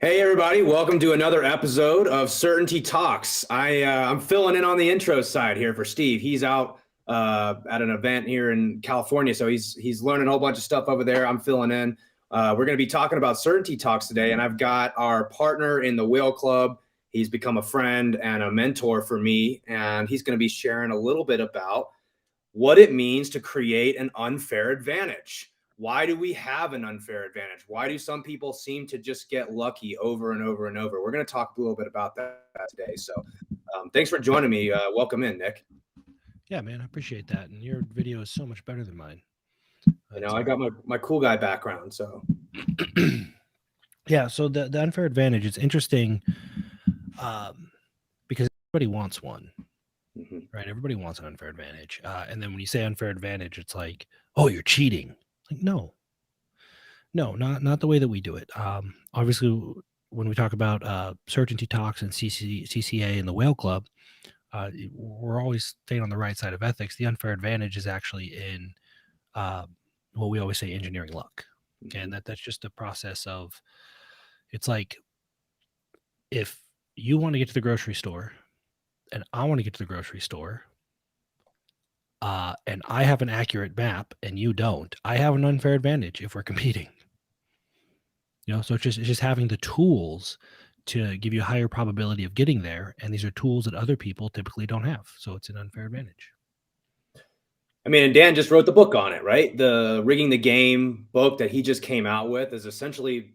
Hey everybody, welcome to another episode of Certainty Talks. I'm filling in on the intro side here for Steve. He's out at an event here in California, so he's learning a whole bunch of stuff over there. I'm filling in. We're going to be talking about Certainty Talks today, and I've got our partner in the Whale Club. He's become a friend and a mentor for me, and he's going to be sharing a little bit about what it means to create an unfair advantage. Why do we have an unfair advantage? Why do some people seem to just get lucky over and over and over? We're going to talk a little bit about that today. So thanks for joining me. Welcome in, Nick. Yeah, man, I appreciate that. And your video is so much better than mine. You know, It's I got my cool guy background. So yeah. So the unfair advantage is interesting, because everybody wants one, mhm. right? Everybody wants an unfair advantage, and then when you say unfair advantage, it's like, oh, you're cheating. Like, no, no, not the way that we do it. Obviously, when we talk about certainty talks and CCA and the Whale Club, we're always staying on the right side of ethics. The unfair advantage is actually in uh, what we always say, engineering luck. And that's just a process of, it's like, if you want to get to the grocery store and I want to get to the grocery store, and I have an accurate map and you don't, I have an unfair advantage if we're competing. So it's just having the tools to give you a higher probability of getting there, and these are tools that other people typically don't have. So it's an unfair advantage. I mean, and Dan just wrote the book on it, right? The Rigging the Game book that he just came out with is essentially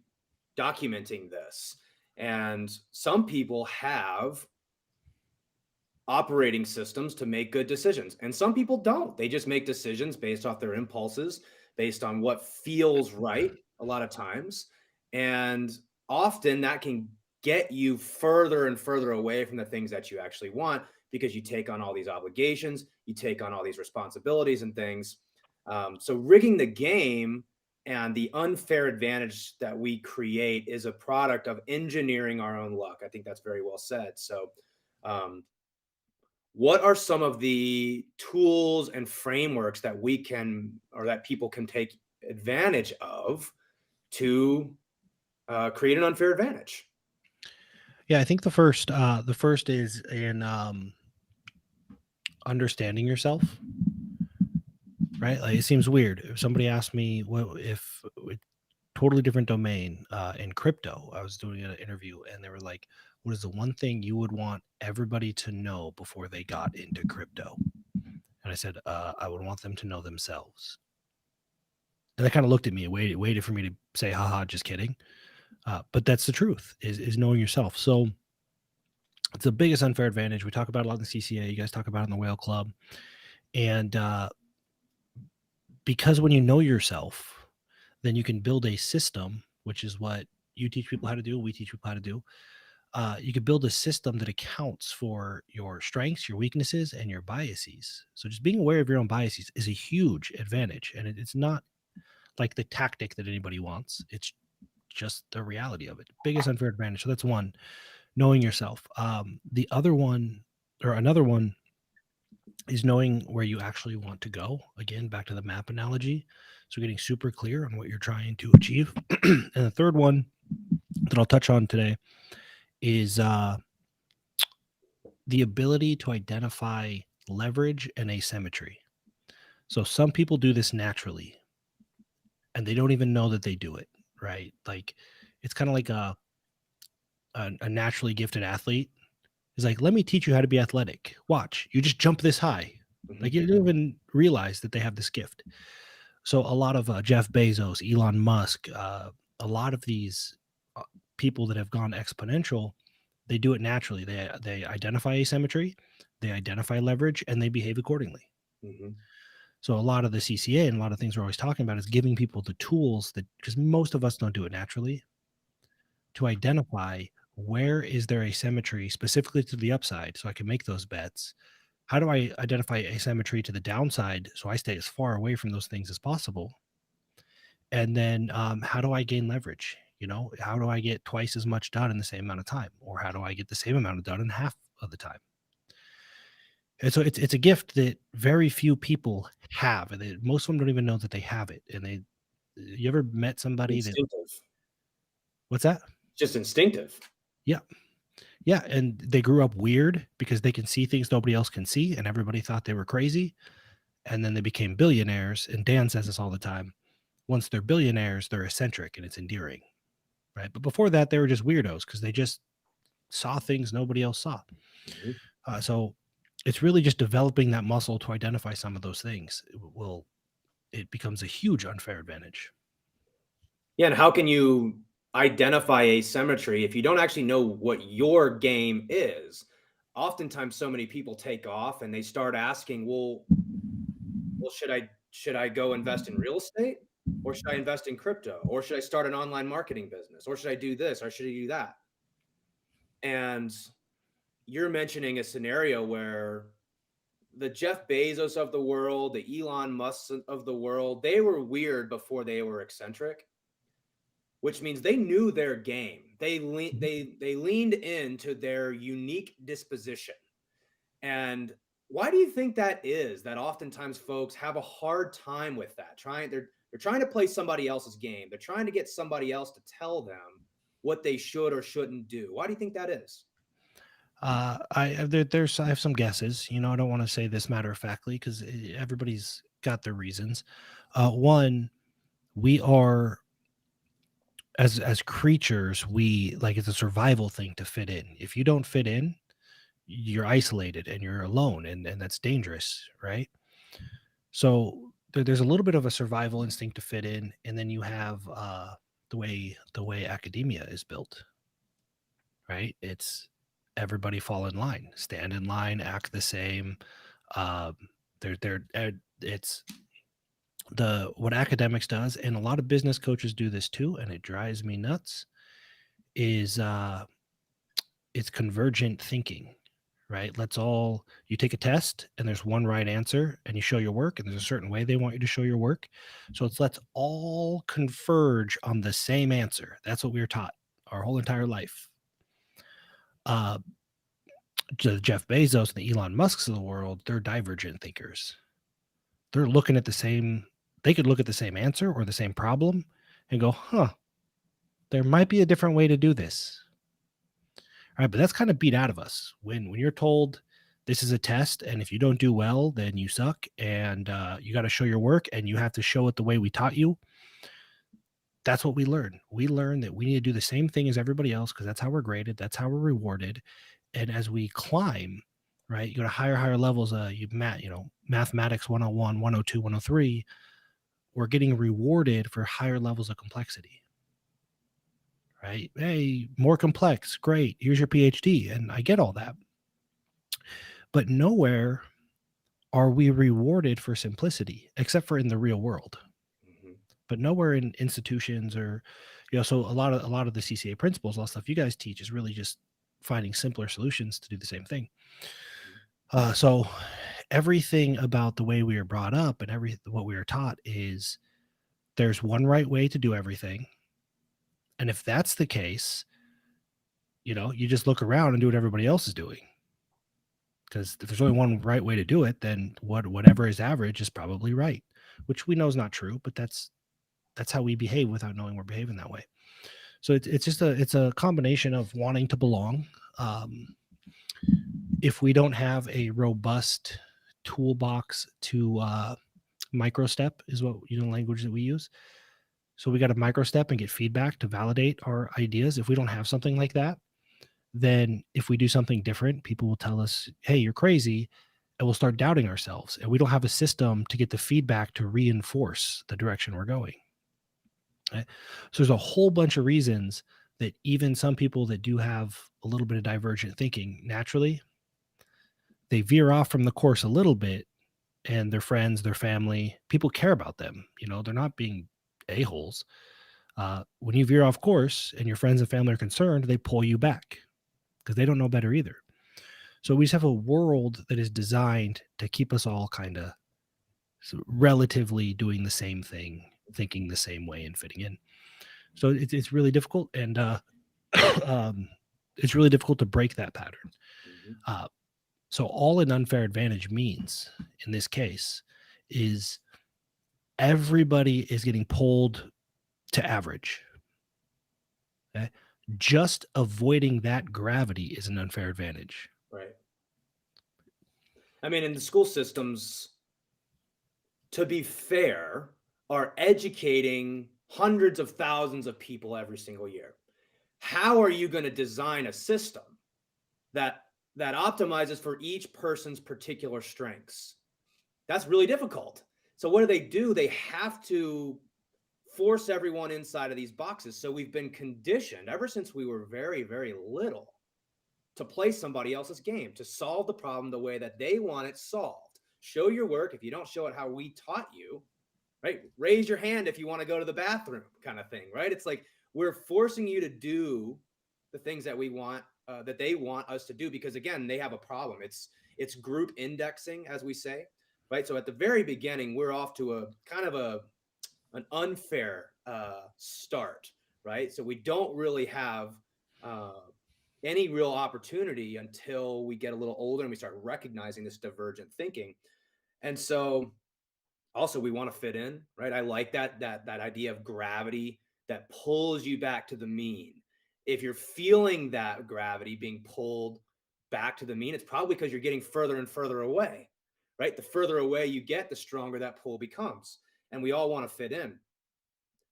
documenting this. And some people have operating systems to make good decisions. And some people don't. They just make decisions based off their impulses, based on what feels right a lot of times. And often that can get you further and further away from the things that you actually want because you take on all these obligations, you take on all these responsibilities and things. So rigging the game and the unfair advantage that we create is a product of engineering our own luck. I think that's very well said. So what are some of the tools and frameworks that we can or that people can take advantage of to create an unfair advantage? Yeah, I think the first is in understanding yourself. Right? Like, it seems weird. If somebody asked me what if totally different domain, in crypto, I was doing an interview and they were like, what is the one thing you would want everybody to know before they got into crypto? And I said, I would want them to know themselves. And they kind of looked at me, waited for me to say, haha, just kidding. But that's the truth, is knowing yourself. So it's the biggest unfair advantage. We talk about it a lot in the CCA. You guys talk about it in the Whale Club. And because when you know yourself, then you can build a system, which is what you teach people how to do. We teach people how to do. You could build a system that accounts for your strengths, your weaknesses, and your biases. So just being aware of your own biases is a huge advantage. And it's not like the tactic that anybody wants. It's just the reality of it. Biggest unfair advantage. So that's one, knowing yourself. The other one, or another one, is knowing where you actually want to go. Again, back to the map analogy. So getting super clear on what you're trying to achieve. And the third one that I'll touch on today is the ability to identify leverage and asymmetry. So some people do this naturally and they don't even know that they do it, right? Like, it's kind of like a naturally gifted athlete is like, let me teach you how to be athletic. Watch, you just jump this high. Like, you don't even realize that they have this gift. So a lot of Jeff Bezos, Elon Musk, a lot of these people that have gone exponential, they do it naturally. They identify asymmetry, they identify leverage, and they behave accordingly. Mm-hmm. So a lot of the CCA and a lot of things we're always talking about is giving people the tools that, because most of us don't do it naturally, to identify where is there asymmetry specifically to the upside so I can make those bets. How do I identify asymmetry to the downside so I stay as far away from those things as possible? And then how do I gain leverage? How do I get twice as much done in the same amount of time? Or how do I get the same amount of done in half of the time? And so it's a gift that very few people have, and most of them don't even know that they have it. And you ever met somebody that, Instinctive. what's that? just instinctive. Yeah. Yeah. And they grew up weird because they can see things nobody else can see, and everybody thought they were crazy. And then they became billionaires. And Dan says this all the time. Once they're billionaires, they're eccentric and it's endearing. Right. But before that, they were just weirdos because they just saw things nobody else saw. So it's really just developing that muscle to identify some of those things. It becomes a huge unfair advantage. Yeah, and how can you identify asymmetry if you don't actually know what your game is? Oftentimes, so many people take off and they start asking, well, should I go invest in real estate, or should I invest in crypto, or should I start an online marketing business, or should I do this, or should I do that? And you're mentioning a scenario where the Jeff Bezos of the world, the Elon Musk of the world, they were weird before they were eccentric, which means they knew their game. They leaned into their unique disposition. And why do you think that is? That oftentimes folks have a hard time with that. They're trying to play somebody else's game. They're trying to get somebody else to tell them what they should or shouldn't do. Why do you think that is? I have some guesses. I don't want to say this matter of factly because everybody's got their reasons. One, we are as creatures, we like it's a survival thing to fit in. If you don't fit in, you're isolated and you're alone, and that's dangerous, right? So there's a little bit of a survival instinct to fit in, and then you have the way academia is built, right? It's everybody fall in line, stand in line, act the same. Um, it's the what academics does, and a lot of business coaches do this too, and it drives me nuts. Is it's convergent thinking, right? You take a test and there's one right answer and you show your work and there's a certain way they want you to show your work. So let's all converge on the same answer. That's what we were taught our whole entire life. Uh, the Jeff Bezos and the Elon Musks of the world, they're divergent thinkers. They're looking at they could look at the same answer or the same problem and go, there might be a different way to do this. All right, but that's kind of beat out of us when you're told this is a test, and if you don't do well, then you suck, and you got to show your work, and you have to show it the way we taught you. That's what we learn. We learn that we need to do the same thing as everybody else because that's how we're graded, that's how we're rewarded, and as we climb, right, you go to higher levels. Mathematics 101, 102, 103. We're getting rewarded for higher levels of complexity. Right? Hey, more complex. Great. Here's your PhD. And I get all that. But nowhere are we rewarded for simplicity, except for in the real world. But nowhere in institutions or, so a lot of the CCA principles, a lot of stuff you guys teach is really just finding simpler solutions to do the same thing. So everything about the way we are brought up and what we are taught is there's one right way to do everything. And if that's the case, you just look around and do what everybody else is doing. Because if there's only one right way to do it, then whatever is average is probably right, which we know is not true, but that's how we behave without knowing we're behaving that way. So it's a combination of wanting to belong. If we don't have a robust toolbox to microstep is what language that we use. So we got to microstep and get feedback to validate our ideas. If we don't have something like that, then if we do something different, people will tell us, hey, you're crazy. And we'll start doubting ourselves. And we don't have a system to get the feedback to reinforce the direction we're going. Right? So there's a whole bunch of reasons that even some people that do have a little bit of divergent thinking, naturally, they veer off from the course a little bit, and their friends, their family, people care about them. They're not being a-holes. When you veer off course and your friends and family are concerned, they pull you back because they don't know better either. So we just have a world that is designed to keep us all kind of relatively doing the same thing, thinking the same way, and fitting in. So it's really difficult, and it's really difficult to break that pattern. So all an unfair advantage means in this case is everybody is getting pulled to average. Okay? Just avoiding that gravity is an unfair advantage. Right. I mean, in the school systems, to be fair, are educating hundreds of thousands of people every single year. How are you going to design a system that optimizes for each person's particular strengths? That's really difficult. So what do? They have to force everyone inside of these boxes. So we've been conditioned ever since we were very, very little to play somebody else's game, to solve the problem the way that they want it solved. Show your work. If you don't show it how we taught you, right? Raise your hand if you want to go to the bathroom, kind of thing, right? It's like we're forcing you to do the things that we want, that they want us to do, because again, they have a problem. It's group indexing, as we say, right? So at the very beginning, we're off to a kind of an unfair start, right? So we don't really have any real opportunity until we get a little older and we start recognizing this divergent thinking. And so also we want to fit in, right? I like that idea of gravity that pulls you back to the mean. If you're feeling that gravity being pulled back to the mean, it's probably because you're getting further and further away, right? The further away you get, the stronger that pull becomes. And we all want to fit in.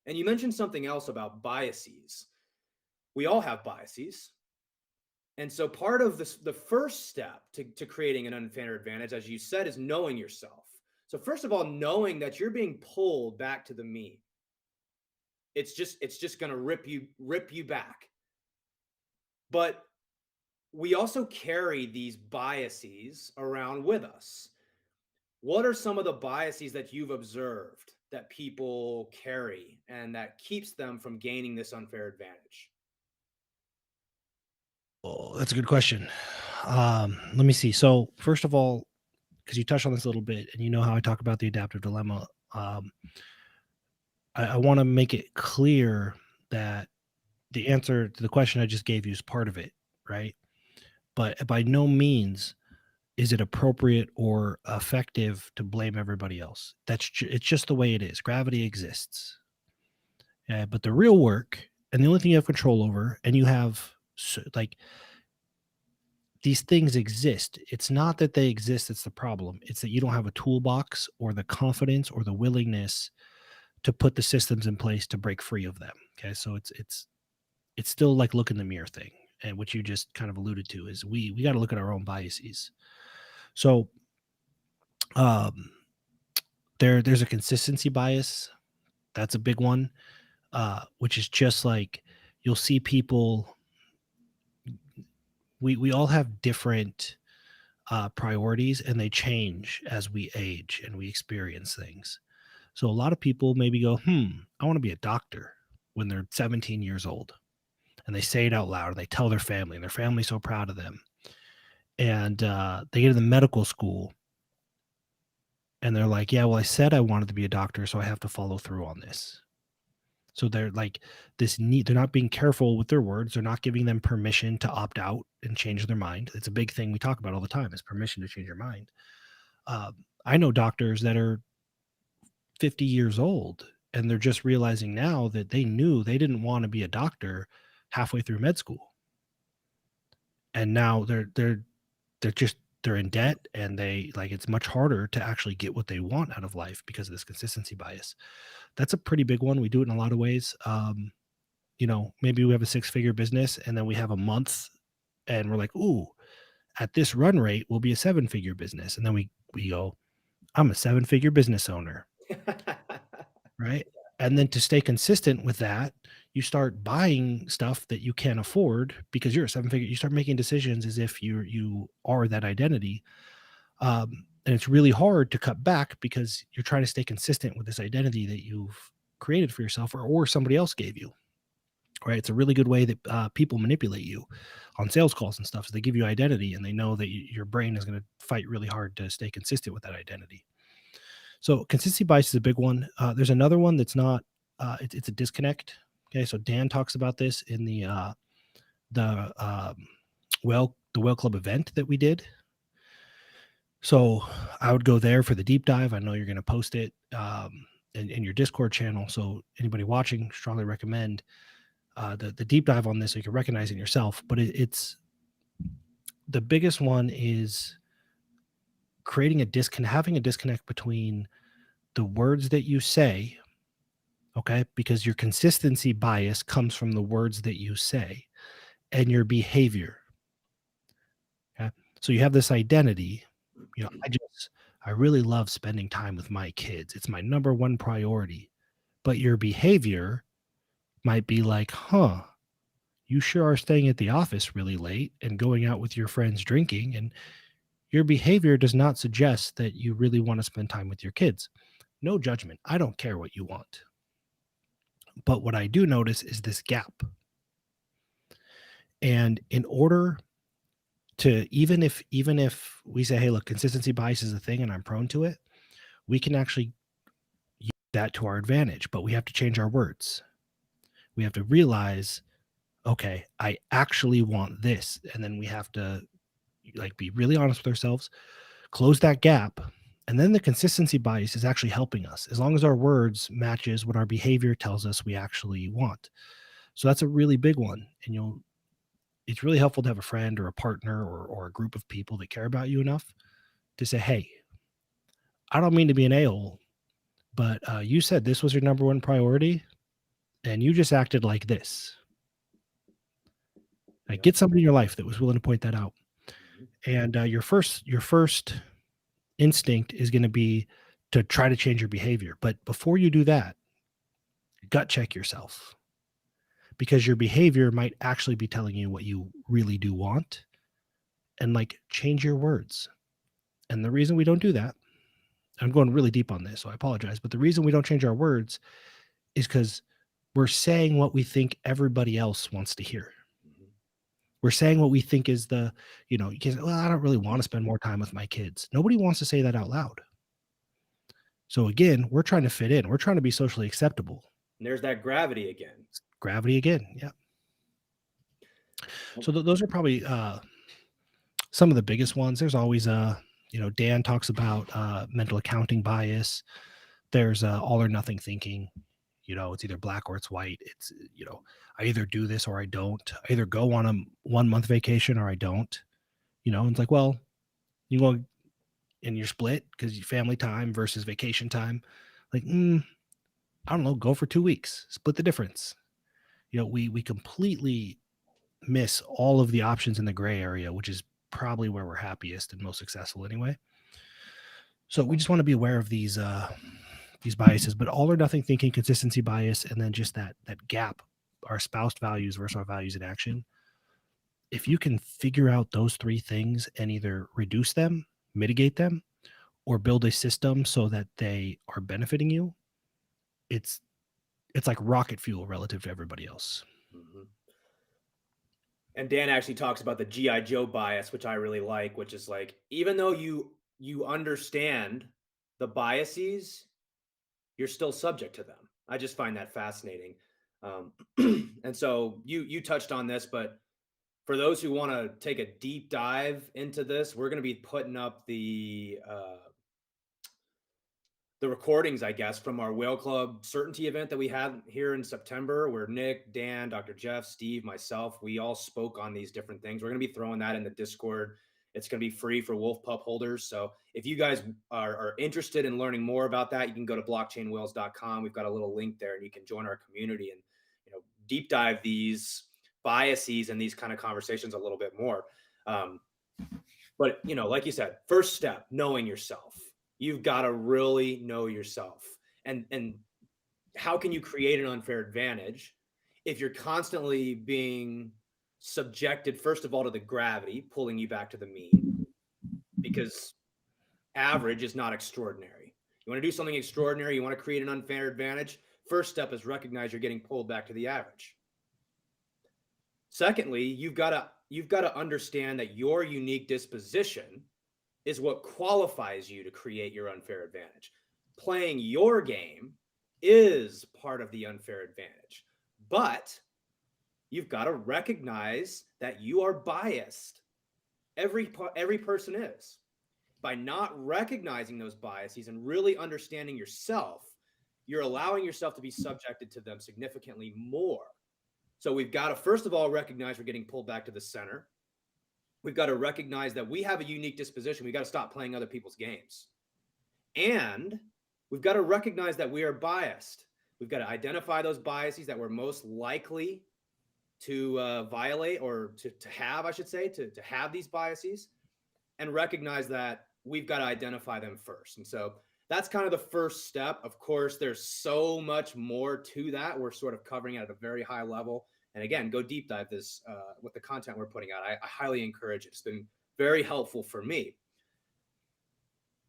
And you mentioned something else about biases. We all have biases. And so part of this, the first step to creating an unfair advantage, as you said, is knowing yourself. So first of all, knowing that you're being pulled back to the mean. It's just going to rip you back. But we also carry these biases around with us. What are some of the biases that you've observed that people carry and that keeps them from gaining this unfair advantage? Oh, that's a good question. Let me see. So first of all, because you touched on this a little bit, and you know how I talk about the adaptive dilemma, I want to make it clear that the answer to the question I just gave you is part of it, right? But by no means is it appropriate or effective to blame everybody else. It's just the way it is. Gravity exists. But the real work, and the only thing you have control over, and you have like these things exist. It's not that they exist that's the problem. It's that you don't have a toolbox or the confidence or the willingness to put the systems in place to break free of them. Okay, so it's still like look in the mirror thing, and what you just kind of alluded to is we got to look at our own biases. So um, there's a consistency bias. That's a big one, which is just like you'll see people. We all have different priorities, and they change as we age and we experience things. So a lot of people maybe go, I want to be a doctor when they're 17 years old. And they say it out loud, and they tell their family, and their family's so proud of them. And they get to the medical school, and they're like, yeah, well, I said I wanted to be a doctor, so I have to follow through on this. So they're like they're not being careful with their words. They're not giving them permission to opt out and change their mind. It's a big thing we talk about all the time, is permission to change your mind. I know doctors that are 50 years old, and they're just realizing now that they knew they didn't want to be a doctor halfway through med school. And now they're in debt, and it's much harder to actually get what they want out of life because of this consistency bias. That's a pretty big one. We do it in a lot of ways. Maybe we have a 6-figure business, and then we have a month, and we're like, ooh, at this run rate, we'll be a 7-figure business. And then we go, I'm a 7-figure business owner. Right. And then to stay consistent with that, you start buying stuff that you can't afford because you're a 7-figure. You start making decisions as if you are that identity. And it's really hard to cut back because you're trying to stay consistent with this identity that you've created for yourself, or somebody else gave you. Right. It's a really good way that people manipulate you on sales calls and stuff. So they give you identity, and they know that your brain is going to fight really hard to stay consistent with that identity. So consistency bias is a big one. There's another one that's not. It's a disconnect. Okay, so Dan talks about this in the Well Club event that we did. So I would go there for the deep dive. I know you're going to post it in your Discord channel. So anybody watching, strongly recommend. the deep dive on this so you can recognize it in yourself. But it's the biggest one is having a disconnect between the words that you say, okay, because your consistency bias comes from the words that you say, and your behavior. Okay. So you have this identity, I really love spending time with my kids. It's my number one priority. But your behavior might be like, huh, you sure are staying at the office really late and going out with your friends drinking. And your behavior does not suggest that you really want to spend time with your kids. No judgment. I don't care what you want. But what I do notice is this gap. And in order to, even if we say, hey, look, consistency bias is a thing and I'm prone to it, we can actually use that to our advantage, but we have to change our words. We have to realize, okay, I actually want this. And then we have to be really honest with ourselves, close that gap. And then the consistency bias is actually helping us as long as our words matches what our behavior tells us we actually want. So that's a really big one. And it's really helpful to have a friend or a partner or a group of people that care about you enough to say, hey, I don't mean to be an a-hole, but you said this was your number one priority and you just acted like this. Like, get somebody in your life that was willing to point that out. And your first instinct is going to be to try to change your behavior. But before you do that, gut check yourself, because your behavior might actually be telling you what you really do want, and change your words. And the reason we don't do that, I'm going really deep on this, so I apologize, but the reason we don't change our words is because we're saying what we think everybody else wants to hear. We're saying what we think is you can say, well, I don't really want to spend more time with my kids. Nobody wants to say that out loud. So again, we're trying to fit in. We're trying to be socially acceptable. And there's that gravity again. Gravity again. Yeah. So those are probably some of the biggest ones. There's always Dan talks about mental accounting bias. There's all or nothing thinking. It's either black or it's white. It's I either do this or I don't. I either go on a 1 month vacation or I don't. And it's like, well, you go and you're split because you family time versus vacation time. Like, I don't know, go for 2 weeks, split the difference. We completely miss all of the options in the gray area, which is probably where we're happiest and most successful anyway. So we just want to be aware of these biases, but all or nothing thinking, consistency bias, and then just that gap, our spouse values versus our values in action. If you can figure out those three things and either reduce them, mitigate them, or build a system so that they are benefiting you, it's like rocket fuel relative to everybody else. Mm-hmm. And Dan actually talks about the G.I. Joe bias, which I really like, which is like, even though you understand the biases, you're still subject to them. I just find that fascinating. And so you touched on this, but for those who want to take a deep dive into this, we're going to be putting up the recordings, I guess, from our Whale Club Certainty event that we had here in September, where Nick, Dan, Dr. Jeff, Steve, myself, we all spoke on these different things. We're going to be throwing that in the Discord. It's going to be free for Wolf Pup holders. So if you guys are interested in learning more about that, you can go to blockchainwhales.com. We've got a little link there and you can join our community and deep dive these biases and these kind of conversations a little bit more. But like you said, first step, knowing yourself. You've got to really know yourself. And how can you create an unfair advantage if you're constantly being subjected, first of all, to the gravity pulling you back to the mean? Because average is not extraordinary. You want to do something extraordinary, you want to create an unfair advantage, first step is recognize you're getting pulled back to the average. Secondly, you've got to understand that your unique disposition is what qualifies you to create your unfair advantage. Playing your game is part of the unfair advantage, but you've got to recognize that you are biased. Every person is. By not recognizing those biases and really understanding yourself, you're allowing yourself to be subjected to them significantly more. So we've got to, first of all, recognize we're getting pulled back to the center. We've got to recognize that we have a unique disposition. We've got to stop playing other people's games. And we've got to recognize that we are biased. We've got to identify those biases that we're most likely to violate, or to have, I should say, to have these biases, and recognize that we've got to identify them first. And so that's kind of the first step. Of course, there's so much more to that. We're sort of covering it at a very high level. And again, go deep dive this with the content we're putting out. I highly encourage it. It's been very helpful for me.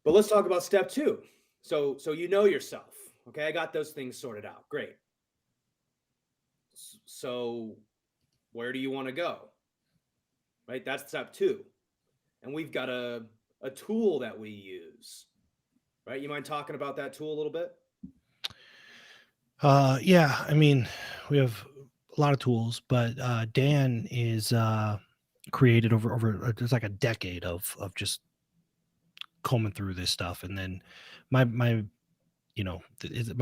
But let's talk about step 2. So you know yourself. Okay, I got those things sorted out. Great. So where do you want to go? Right? That's step 2. And we've got a tool that we use. Right? You mind talking about that tool a little bit? Yeah, I mean, we have a lot of tools, but Dan is created over there's like a decade of just combing through this stuff, and then my my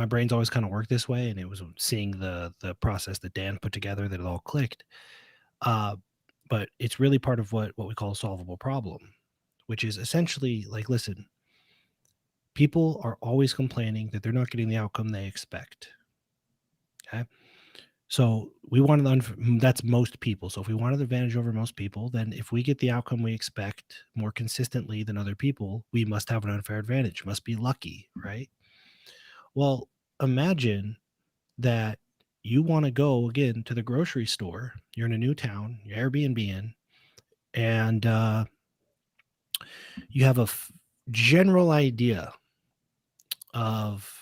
brain's always kind of worked this way, and it was seeing the process that Dan put together that it all clicked. But it's really part of what we call a solvable problem, which is essentially like, listen, people are always complaining that they're not getting the outcome they expect. Okay. So we want that's most people. So if we want an advantage over most people, then if we get the outcome we expect more consistently than other people, we must have an unfair advantage, must be lucky, right? Well, imagine that you want to go again to the grocery store. You're in a new town, you're Airbnb in, and you have a general idea of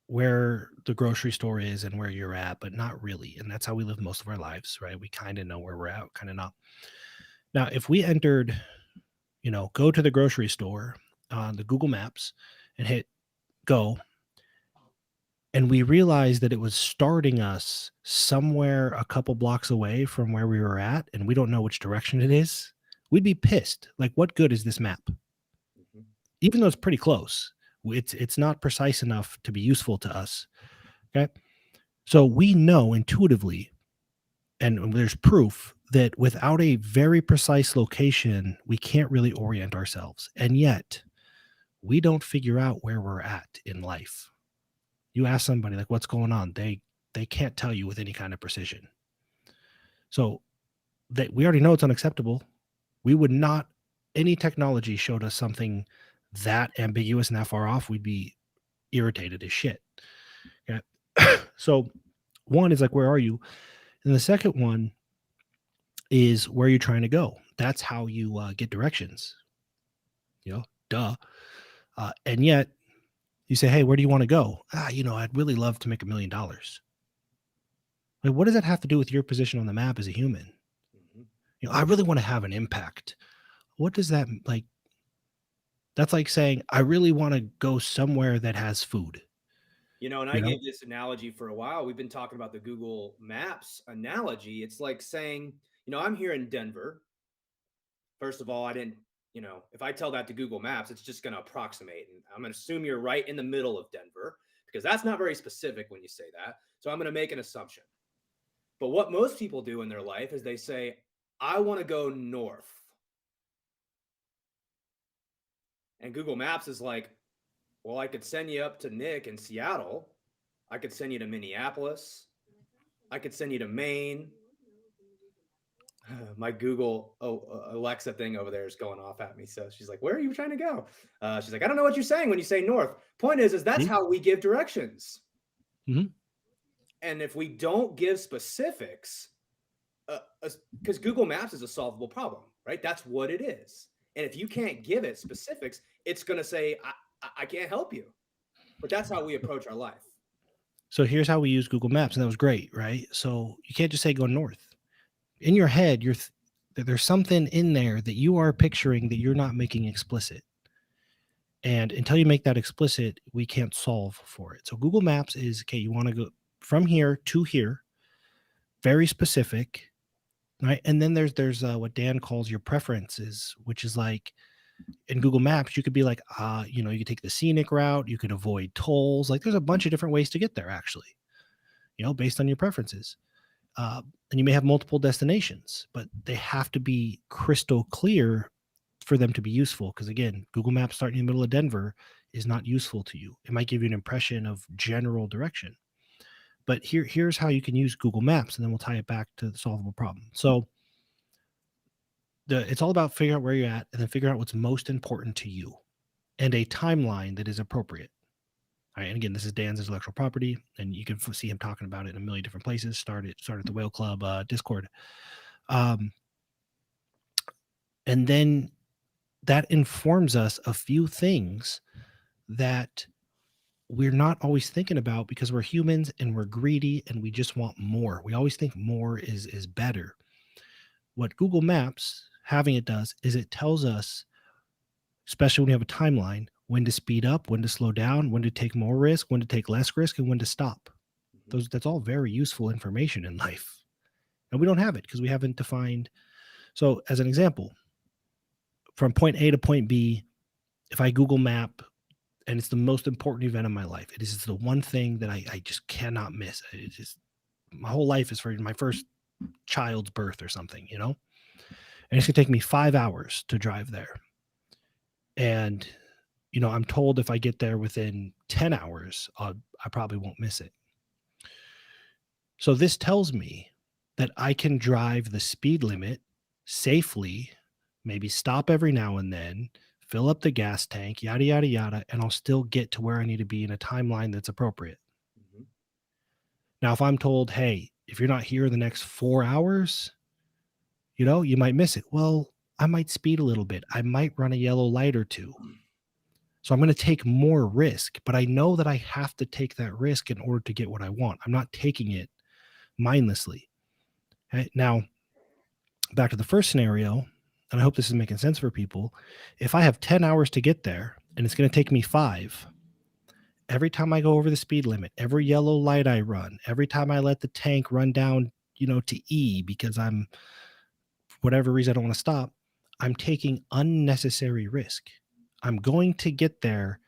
where the grocery store is and where you're at, but not really. And that's how we live most of our lives, right? We kind of know where we're at, kind of not. Now, if we entered, go to the grocery store on the Google Maps and hit go, and we realized that it was starting us somewhere a couple blocks away from where we were at, and we don't know which direction it is, we'd be pissed. Like, what good is this map? Mm-hmm. Even though it's pretty close, it's not precise enough to be useful to us. Okay. So we know intuitively, and there's proof that without a very precise location, we can't really orient ourselves. And yet we don't figure out where we're at in life. You ask somebody like, what's going on? They can't tell you with any kind of precision. So that we already know it's unacceptable. We would not, any technology showed us something that ambiguous and that far off, we'd be irritated as shit. Okay. So one is like, where are you? And the second one is where you're trying to go. That's how you get directions. Duh. And yet you say, hey, where do you want to go? I'd really love to make $1 million. Like, what does that have to do with your position on the map as a human? Mm-hmm. I really want to have an impact. What does that like? That's like saying, I really want to go somewhere that has food. And I gave this analogy for a while. We've been talking about the Google Maps analogy. It's like saying, I'm here in Denver. First of all, I didn't, if I tell that to Google Maps, it's just going to approximate. And I'm going to assume you're right in the middle of Denver, because that's not very specific when you say that. So I'm going to make an assumption. But what most people do in their life is they say, I want to go north. And Google Maps is like, well, I could send you up to Nick in Seattle. I could send you to Minneapolis. I could send you to Maine. My Google Alexa thing over there is going off at me. So she's like, where are you trying to go? She's like, I don't know what you're saying when you say north. Point is that's how we give directions. Mm-hmm. And if we don't give specifics, because Google Maps is a solvable problem, right? That's what it is. And if you can't give it specifics, it's going to say, I can't help you. But that's how we approach our life. So here's how we use Google Maps. And that was great, right? So you can't just say go north. In your head, there's something in there that you are picturing that you're not making explicit. And until you make that explicit, we can't solve for it. So Google Maps is, okay, you want to go from here to here, very specific, right? And then there's what Dan calls your preferences, which is like in Google Maps, you could be like, you could take the scenic route, you could avoid tolls. Like there's a bunch of different ways to get there, actually, based on your preferences. And you may have multiple destinations, but they have to be crystal clear for them to be useful. Because again, Google Maps starting in the middle of Denver is not useful to you. It might give you an impression of general direction. But here's how you can use Google Maps, and then we'll tie it back to the solvable problem. So it's all about figuring out where you're at and then figuring out what's most important to you and a timeline that is appropriate. All right, and again, this is Dan's intellectual property, and you can see him talking about it in a million different places. Start at the Whale Club Discord, and then that informs us a few things that we're not always thinking about because we're humans and we're greedy and we just want more. We always think more is better. What Google Maps having it does is it tells us, especially when you have a timeline, when to speed up, when to slow down, when to take more risk, when to take less risk, and when to stop. That's all very useful information in life. And we don't have it because we haven't defined. So as an example, from point A to point B, if I Google Map and it's the most important event in my life, it is the one thing that I just cannot miss. It's just, my whole life is for my first child's birth or something, you know? And it's gonna take me 5 hours to drive there. And, you know, I'm told if I get there within 10 hours, I probably won't miss it. So this tells me that I can drive the speed limit safely, maybe stop every now and then, fill up the gas tank, yada, yada, yada, and I'll still get to where I need to be in a timeline that's appropriate. Mm-hmm. Now, if I'm told, hey, if you're not here in the next 4 hours, you know, you might miss it. Well, I might speed a little bit. I might run a yellow light or two. So I'm going to take more risk, but I know that I have to take that risk in order to get what I want. I'm not taking it mindlessly. Okay? Now, back to the first scenario, and I hope this is making sense for people. If I have 10 hours to get there and it's going to take me 5, every time I go over the speed limit, every yellow light I run, every time I let the tank run down, you know, to E because I'm, for whatever reason, I don't want to stop, I'm taking unnecessary risk. I'm going to get there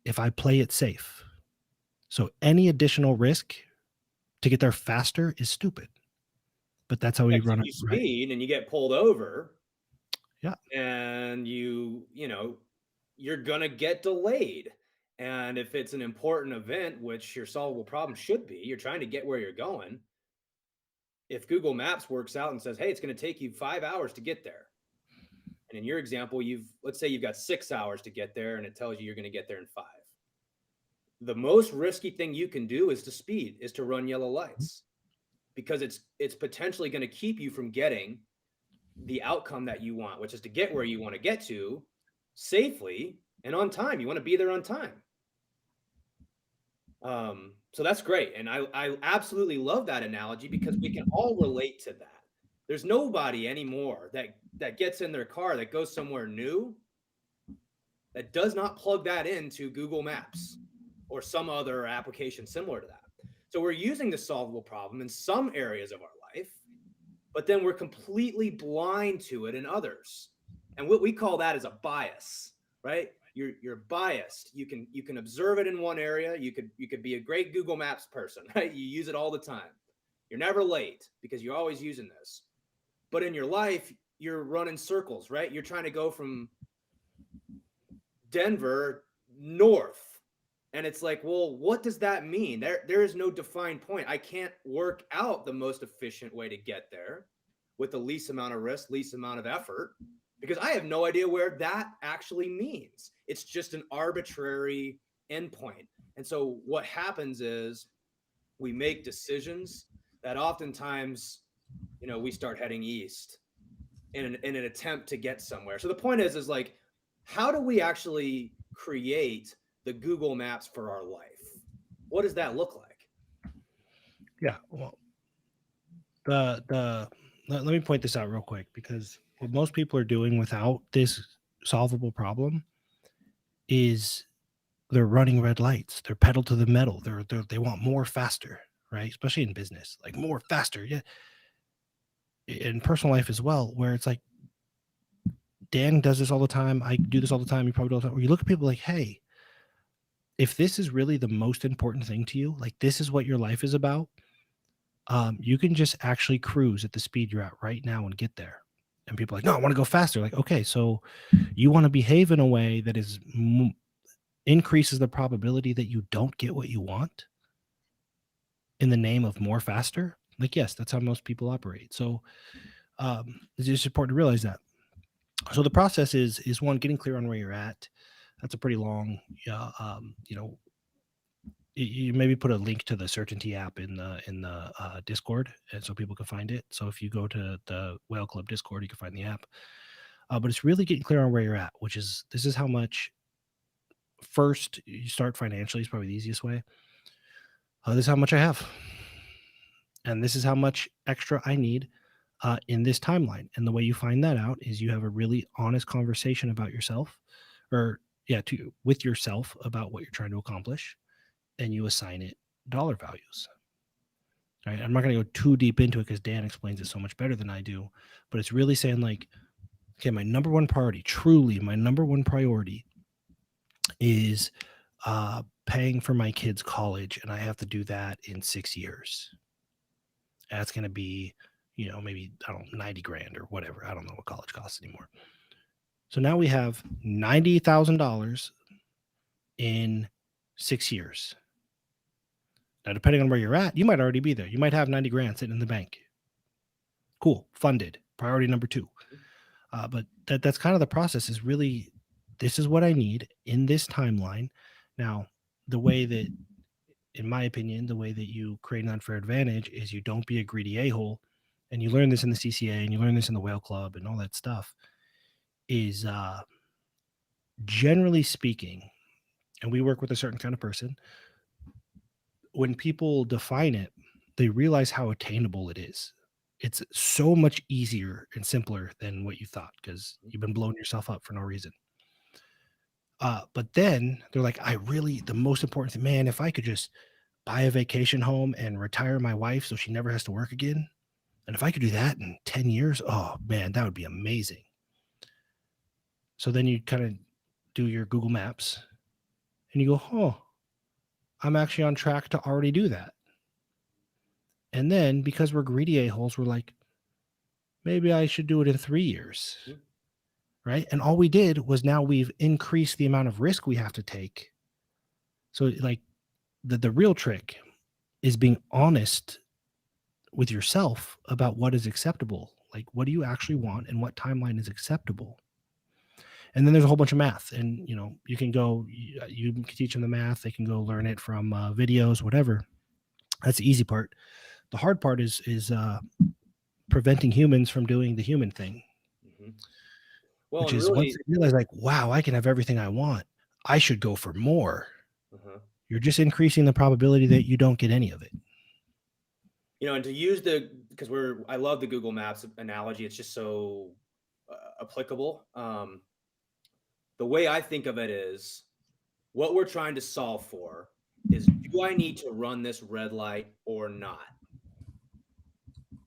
if I play it safe. So any additional risk to get there faster is stupid. But that's how we run it, you right? speed and you get pulled over. Yeah. And you're gonna get delayed. And if it's an important event, which your solvable problem should be, you're trying to get where you're going. If Google Maps works out and says, hey, it's going to take you 5 hours to get there. And in your example, let's say you've got 6 hours to get there and it tells you you're going to get there in 5. The most risky thing you can do is to run yellow lights, because it's potentially going to keep you from getting the outcome that you want, which is to get where you want to get to safely and on time. You want to be there on time. So that's great. And I absolutely love that analogy because we can all relate to that. There's nobody anymore that gets in their car, that goes somewhere new, that does not plug that into Google Maps or some other application similar to that. So we're using the solvable problem in some areas of our life, but then we're completely blind to it in others. And what we call that is a bias, right? You're biased. You can observe it in one area. You could be a great Google Maps person, right? You use it all the time. You're never late because you're always using this. But in your life, you're running circles, right? You're trying to go from Denver north. And it's like, well, what does that mean? There is no defined point. I can't work out the most efficient way to get there with the least amount of risk, least amount of effort, because I have no idea where that actually means. It's just an arbitrary endpoint. And so what happens is we make decisions that oftentimes, we start heading east in an attempt to get somewhere. So the point is like, how do we actually create the Google Maps for our life? What does that look like? Yeah. Well, let me point this out real quick, because what most people are doing without this solvable problem is they're running red lights. They're pedal to the metal. They want more faster, right? Especially in business, like more faster. Yeah. In personal life as well, where it's like Dan does this all the time. I do this all the time. You probably do all the time. Where you look at people like, hey, if this is really the most important thing to you, like this is what your life is about, You can just actually cruise at the speed you're at right now and get there. And people are like, no, I want to go faster. Like, okay, so you want to behave in a way that is increases the probability that you don't get what you want in the name of more faster. Like, yes, that's how most people operate. So it's just important to realize that. So the process is one, getting clear on where you're at. That's a pretty long, you maybe put a link to the Certainty app in the Discord, and so people can find it. So if you go to the Whale Club Discord, you can find the app. But it's really getting clear on where you're at, which is this is how much. First, you start financially is probably the easiest way. This is how much I have, and this is how much extra I need in this timeline. And the way you find that out is you have a really honest conversation about yourself, or with yourself about what you're trying to accomplish, and you assign it dollar values. Right? I'm not going to go too deep into it because Dan explains it so much better than I do, but it's really saying like, okay, my number one priority, truly my number one priority is paying for my kids' college, and I have to do that in 6 years. That's going to be, maybe, I don't know, 90 grand or whatever. I don't know what college costs anymore. So now we have $90,000 in 6 years. Now, depending on where you're at, you might already be there. You might have 90 grand sitting in the bank. Cool. Funded. Priority number 2. But that's kind of the process, is really, this is what I need in this timeline. Now, the way that, in my opinion, the way that you create an unfair advantage is you don't be a greedy a-hole. And you learn this in the CCA and you learn this in the Whale Club and all that stuff, is generally speaking, and we work with a certain kind of person, when people define it, they realize how attainable it is. It's so much easier and simpler than what you thought, because you've been blowing yourself up for no reason. But then they're like, the most important thing, man, if I could just buy a vacation home and retire my wife so she never has to work again. And if I could do that in 10 years, oh man, that would be amazing. So then you kind of do your Google Maps and you go, oh, I'm actually on track to already do that. And then because we're greedy a-holes, we're like, maybe I should do it in 3 years. Right. And all we did was now we've increased the amount of risk we have to take. So like the real trick is being honest with yourself about what is acceptable. Like, what do you actually want and what timeline is acceptable? And then there's a whole bunch of math, and you can teach them the math. They can go learn it from videos, whatever. That's the easy part. The hard part is preventing humans from doing the human thing. Mm-hmm. Well, which is really, once they realize, like, wow, I can have everything I want, I should go for more. Uh-huh. You're just increasing the probability that you don't get any of it. And to use because I love the Google Maps analogy. It's just so applicable. The way I think of it is, what we're trying to solve for is, do I need to run this red light or not?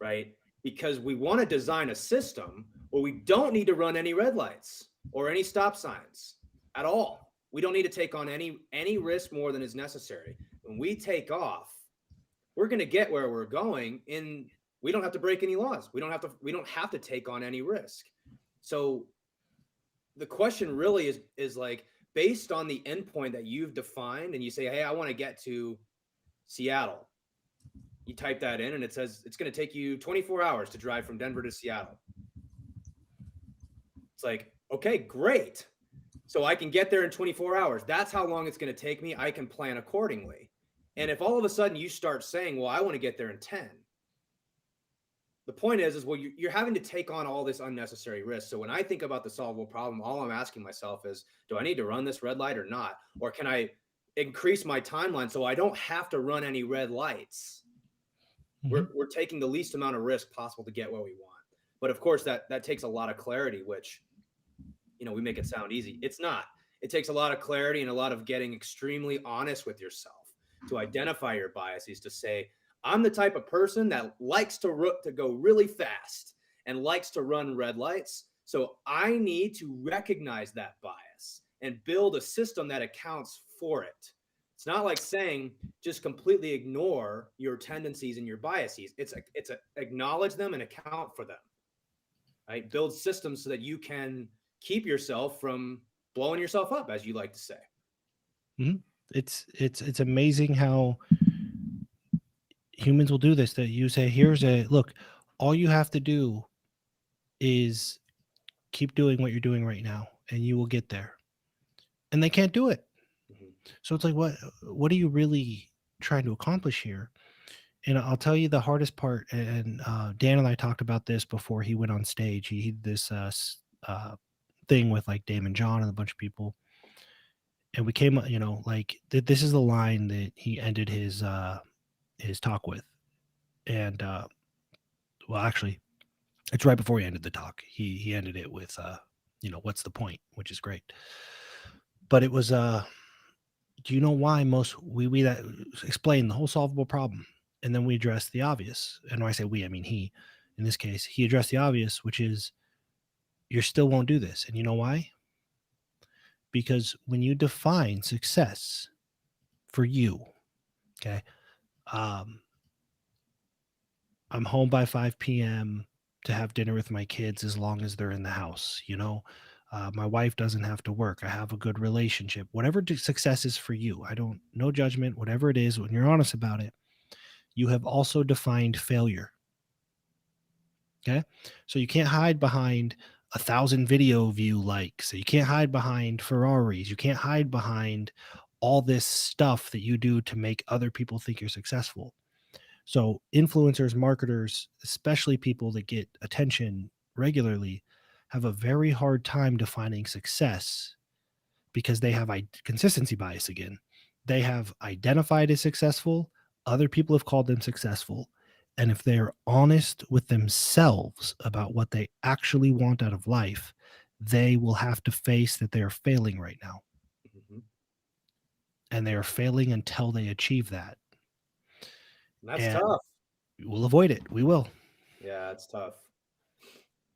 Right? Because we want to design a system where we don't need to run any red lights or any stop signs at all. We don't need to take on any risk more than is necessary. When we take off, we're going to get where we're going, and we don't have to break any laws. We don't have to take on any risk. So the question really is like, based on the endpoint that you've defined, and you say, hey, I want to get to Seattle. You type that in and it says it's going to take you 24 hours to drive from Denver to Seattle. It's like, okay, great. So I can get there in 24 hours. That's how long it's going to take me. I can plan accordingly. And if all of a sudden you start saying, well, I want to get there in 10, the point is well, you're having to take on all this unnecessary risk. So when I think about the solvable problem, all I'm asking myself is, do I need to run this red light or not? Or can I increase my timeline so I don't have to run any red lights? Mm-hmm. We're taking the least amount of risk possible to get what we want. But of course, that takes a lot of clarity, which, we make it sound easy. It's not. It takes a lot of clarity and a lot of getting extremely honest with yourself to identify your biases, to say, I'm the type of person that likes to go really fast and likes to run red lights. So I need to recognize that bias and build a system that accounts for it. It's not like saying just completely ignore your tendencies and your biases. It's acknowledge them and account for them. Right? Build systems so that you can keep yourself from blowing yourself up, as you like to say. Mm-hmm. It's amazing how humans will do this. That you say, here's a look, all you have to do is keep doing what you're doing right now, and you will get there. And they can't do it. Mm-hmm. So it's like, what are you really trying to accomplish here? And I'll tell you the hardest part. And Dan and I talked about this before he went on stage. He did this thing with like Damon John and a bunch of people, and we came, like this is the line that he ended his talk with. And well, actually, it's right before he ended the talk. He ended it with what's the point, which is great. But it was do you know why most we that explain the whole solvable problem, and then we address the obvious. And when I say we, I mean he. In this case, he addressed the obvious, which is you still won't do this. And you know why? Because when you define success for you, okay, I'm home by 5 p.m. to have dinner with my kids as long as they're in the house. My wife doesn't have to work. I have a good relationship. Whatever success is for you, no judgment, whatever it is, when you're honest about it, you have also defined failure. Okay. So you can't hide behind 1,000 video view likes. So you can't hide behind Ferraris. You can't hide behind all this stuff that you do to make other people think you're successful. So influencers, marketers, especially people that get attention regularly, have a very hard time defining success because they have consistency bias again. They have identified as successful. Other people have called them successful. And if they're honest with themselves about what they actually want out of life, they will have to face that they're failing right now. Mm-hmm. And they are failing until they achieve that. That's tough. We'll avoid it. We will. Yeah, it's tough.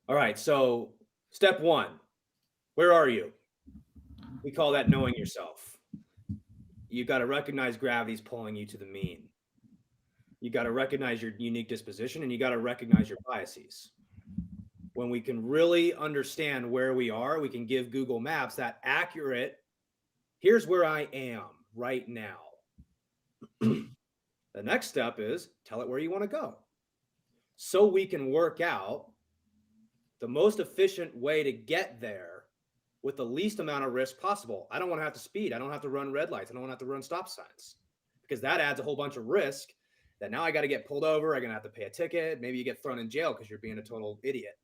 All right. So step one, where are you? We call that knowing yourself. You got to recognize gravity's pulling you to the mean. You got to recognize your unique disposition, and you got to recognize your biases. When we can really understand where we are, we can give Google Maps that accurate, here's where I am right now. The next step is tell it where you want to go. So we can work out the most efficient way to get there with the least amount of risk possible. I don't want to have to speed. I don't have to run red lights. I don't want to have to run stop signs, because that adds a whole bunch of risk that now I got to get pulled over. I'm going to have to pay a ticket. Maybe you get thrown in jail because you're being a total idiot.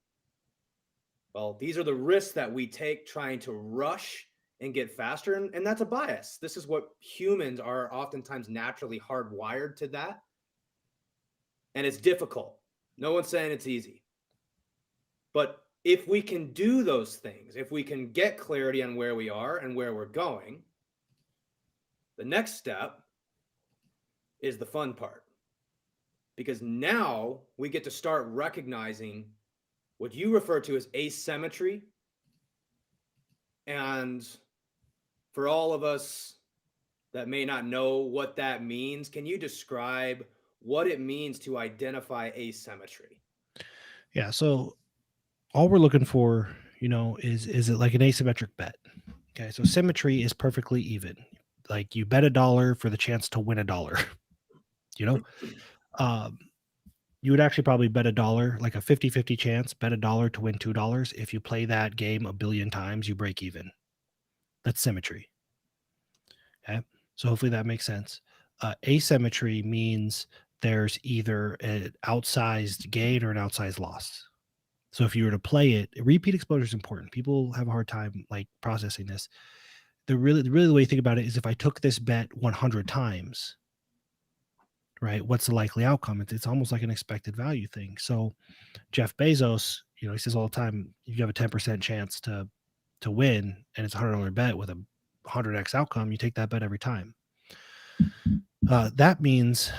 Well, these are the risks that we take trying to rush and get faster. And that's a bias. This is what humans are oftentimes naturally hardwired to that. And it's difficult. No one's saying it's easy. But if we can do those things, if we can get clarity on where we are and where we're going, the next step is the fun part. Because now we get to start recognizing what you refer to as asymmetry. And for all of us that may not know what that means, can you describe what it means to identify asymmetry? Yeah. So all we're looking for, is it like an asymmetric bet? Okay. So symmetry is perfectly even. Like you bet $1 for the chance to win $1. You would actually probably bet $1, like a 50-50 chance, bet $1 to win $2. If you play that game a billion times, you break even. That's symmetry. Okay. So hopefully that makes sense. Asymmetry means there's either an outsized gain or an outsized loss. So if you were to play it, repeat exposure is important. People have a hard time like processing this. The way you think about it is if I took this bet 100 times, right? What's the likely outcome? It's almost like an expected value thing. So Jeff Bezos, he says all the time, you have a 10% chance to win, and it's a $100 bet with a 100x outcome. You take that bet every time. That means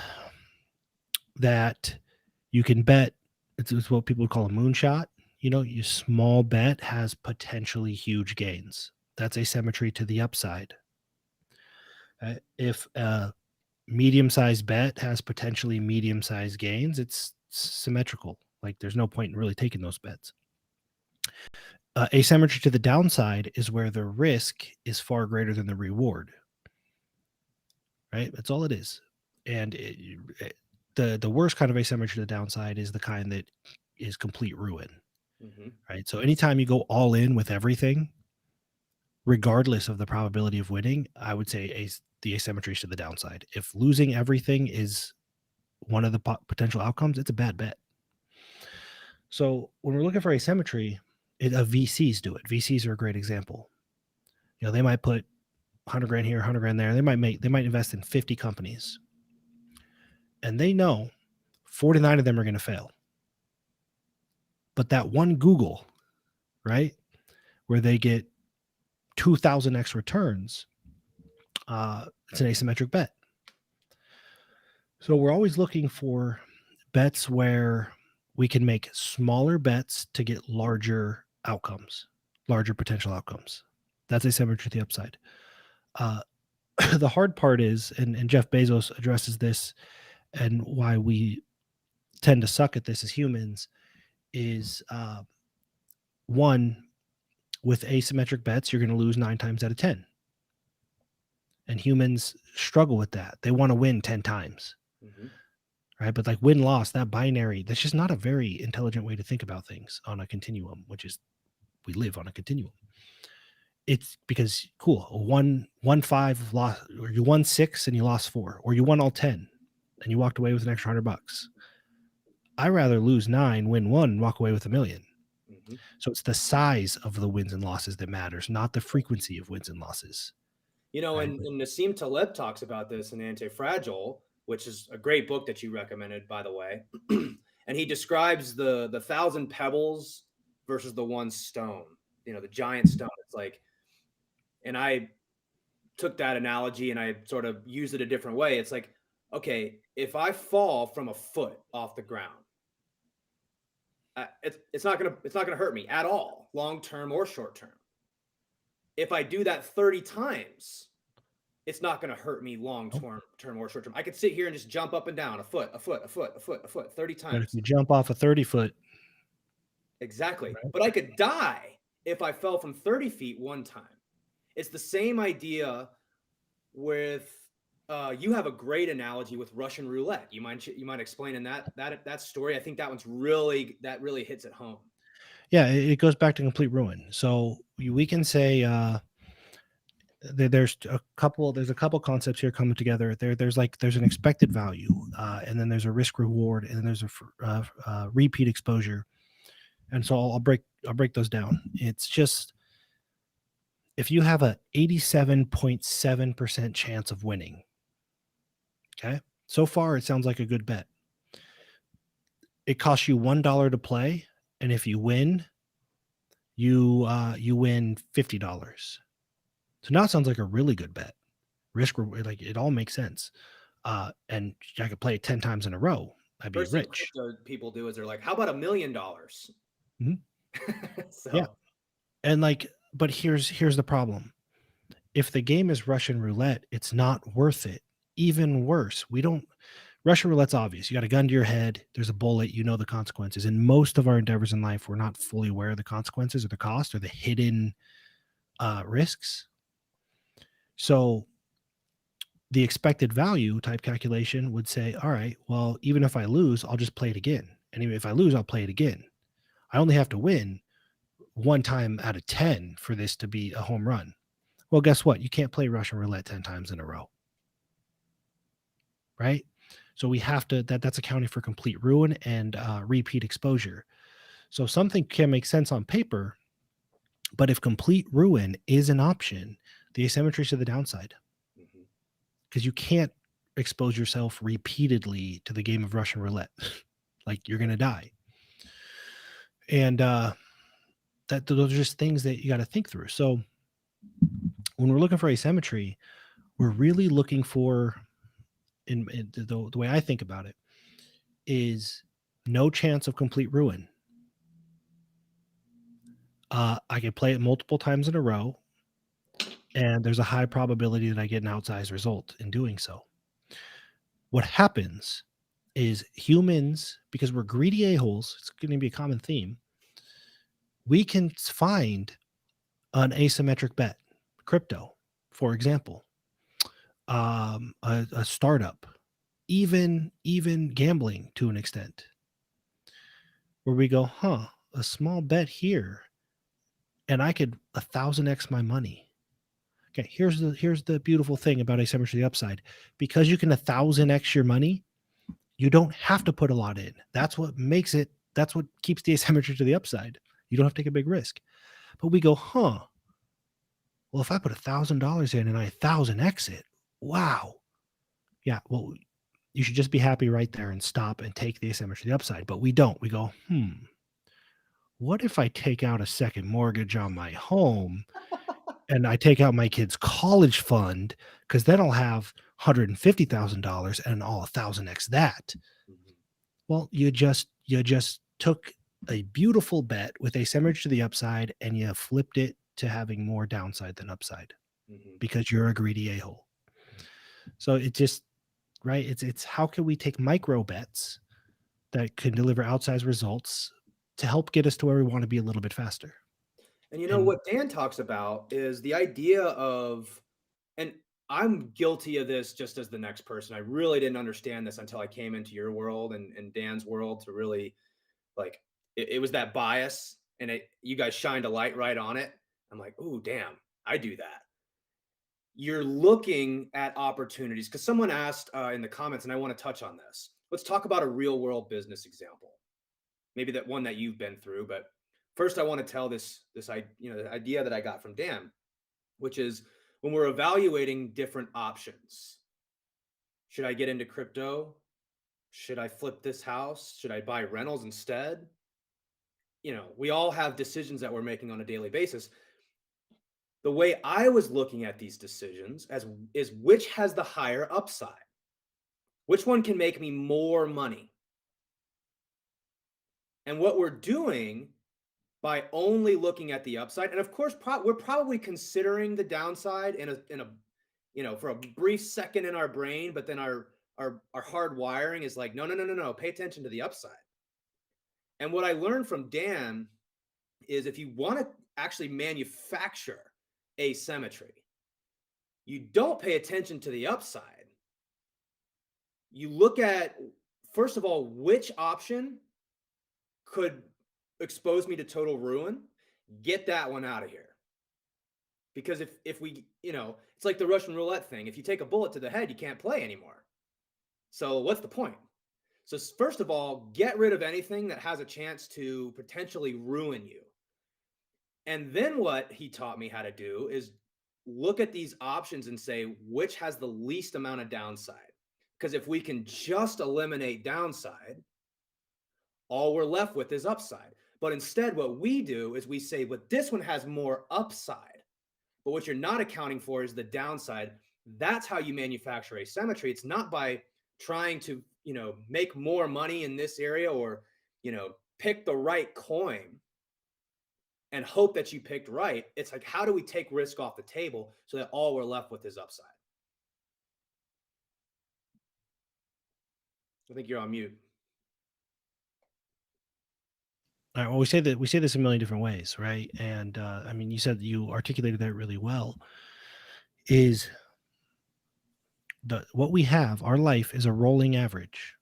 that you can bet. It's what people would call a moonshot. Your small bet has potentially huge gains. That's asymmetry to the upside. If a medium-sized bet has potentially medium-sized gains, it's symmetrical. Like there's no point in really taking those bets. Asymmetry to the downside is where the risk is far greater than the reward. Right? That's all it is. And the worst kind of asymmetry to the downside is the kind that is complete ruin. Mm-hmm. Right? So anytime you go all in with everything, regardless of the probability of winning, I would say the asymmetry is to the downside. If losing everything is one of the potential outcomes, it's a bad bet. So when we're looking for asymmetry, VCs do it. VCs are a great example. They might put 100 grand here, 100 grand there. They might invest in 50 companies, and they know 49 of them are going to fail. But that one Google, right, where they get 2,000x returns, it's an asymmetric bet. So we're always looking for bets where we can make smaller bets to get larger outcomes, larger potential outcomes. That's asymmetry to the upside. The hard part is, and Jeff Bezos addresses this, and why we tend to suck at this as humans is one, with asymmetric bets, you're going to lose 9 times out of 10. And humans struggle with that. They want to win 10 times. Mm-hmm. Right? But like win-loss, that binary, that's just not a very intelligent way to think about things on a continuum, which is we live on a continuum. It's because cool, 1-5 lost, or you won 6 and you lost 4, or you won all 10 and you walked away with an extra $100. I'd rather lose 9, win 1, and walk away with $1 million. Mm-hmm. So it's the size of the wins and losses that matters, not the frequency of wins and losses. Right? And Nassim Taleb talks about this in Anti-Fragile, which is a great book that you recommended, by the way. And he describes the 1,000 pebbles versus the 1 stone, the giant stone. It's like, and I took that analogy and I sort of used it a different way. It's like, okay, if I fall from a foot off the ground, it's not gonna hurt me at all, long term or short term. If I do that 30 times, it's not going to hurt me long term or short term. I could sit here and just jump up and down a foot, 30 times. But if you jump off a 30-foot. Exactly. Right? But I could die if I fell from 30 feet one time. It's the same idea with, you have a great analogy with Russian roulette. You mind explaining that story? I think that really hits it home. Yeah, it goes back to complete ruin. So we can say, there's a couple concepts here coming together. There's an expected value, and then there's a risk reward, and then there's a repeat exposure. And so I'll break those down. It's just, if you have a 87.7% chance of winning, okay, so far it sounds like a good bet. It costs you $1 to play, and if you win, you win $50. So now it sounds like a really good bet. Risk, like it all makes sense. And I could play it 10 times in a row. I'd be rich. People do is they're like, how about $1 million? Mm-hmm. So. Yeah. And but here's the problem. If the game is Russian roulette, it's not worth it. Even worse, Russian roulette's obvious. You got a gun to your head. There's a bullet. You know the consequences. And most of our endeavors in life, we're not fully aware of the consequences or the cost or the hidden risks. So the expected value type calculation would say, all right, well, even if I lose, I'll just play it again. And even if I lose, I'll play it again. I only have to win 1 time out of 10 for this to be a home run. Well, guess what? You can't play Russian roulette 10 times in a row. Right? So we have to, that's accounting for complete ruin and repeat exposure. So something can make sense on paper, but if complete ruin is an option, the asymmetry is to the downside. Because you can't expose yourself repeatedly to the game of Russian roulette. Like you're going to die. And those are just things that you got to think through. So when we're looking for asymmetry, we're really looking for, in the way I think about it, is no chance of complete ruin. I can play it multiple times in a row. and there's a high probability that I get an outsized result in doing so. What happens is humans, because we're greedy a-holes, it's going to be a common theme, we can find an asymmetric bet, crypto, for example, a startup, even gambling to an extent, where we go, a small bet here, and I could 1,000x my money. Okay, here's the beautiful thing about asymmetry to the upside. Because you can 1,000x your money, you don't have to put a lot in. That's what makes it, that's what keeps the asymmetry to the upside. You don't have to take a big risk. But we go, well, if I put $1,000 in and I 1,000x it, wow. Yeah, well, you should just be happy right there and stop and take the asymmetry to the upside. But we don't. We go, what if I take out a second mortgage on my home and I take out my kid's college fund, because then I'll have $150,000 and I'll 1,000x that. Mhm. Well, you just took a beautiful bet with asymmetry to the upside and you flipped it to having more downside than upside Mhm. because you're a greedy a-hole. So it just, right, it's how can we take micro bets that can deliver outsized results to help get us to where we want to be a little bit faster. And you know And what Dan talks about is the idea of, and I'm guilty of this just as the next person. I really didn't understand this until I came into your world and Dan's world to really like it was that bias and you guys shined a light right on it. I'm like, oh damn, I do that. You're looking at opportunities because someone asked in the comments, and I want to touch on this. Let's talk about a real world business example, maybe that one that you've been through. But first, I want to tell this the idea that I got from Dan, which is when we're evaluating different options. Should I get into crypto? Should I flip this house? Should I buy rentals instead? We all have decisions that we're making on a daily basis. The way I was looking at these decisions as is which has the higher upside? Which one can make me more money? And what we're doing by only looking at the upside, and of course, we're probably considering the downside in a for a brief second in our brain, but then our hard wiring is like, no, no, no, no, no, pay attention to the upside. And what I learned from Dan is if you want to actually manufacture asymmetry, you don't pay attention to the upside. You look at, first of all, which option could expose me to total ruin, get that one out of here. Because if we, it's like the Russian roulette thing. If you take a bullet to the head, you can't play anymore. So what's the point? So first of all, get rid of anything that has a chance to potentially ruin you. And then what he taught me how to do is look at these options and say which has the least amount of downside. Because if we can just eliminate downside, all we're left with is upside. But instead, what we do is we say, but this one has more upside. But what you're not accounting for is the downside. That's how you manufacture asymmetry. It's not by trying to, make more money in this area or, pick the right coin and hope that you picked right. It's like, how do we take risk off the table so that all we're left with is upside? I think you're on mute. well, we say this a million different ways, right? And I mean, you said you articulated that really well. Is what we have, our life is a rolling average,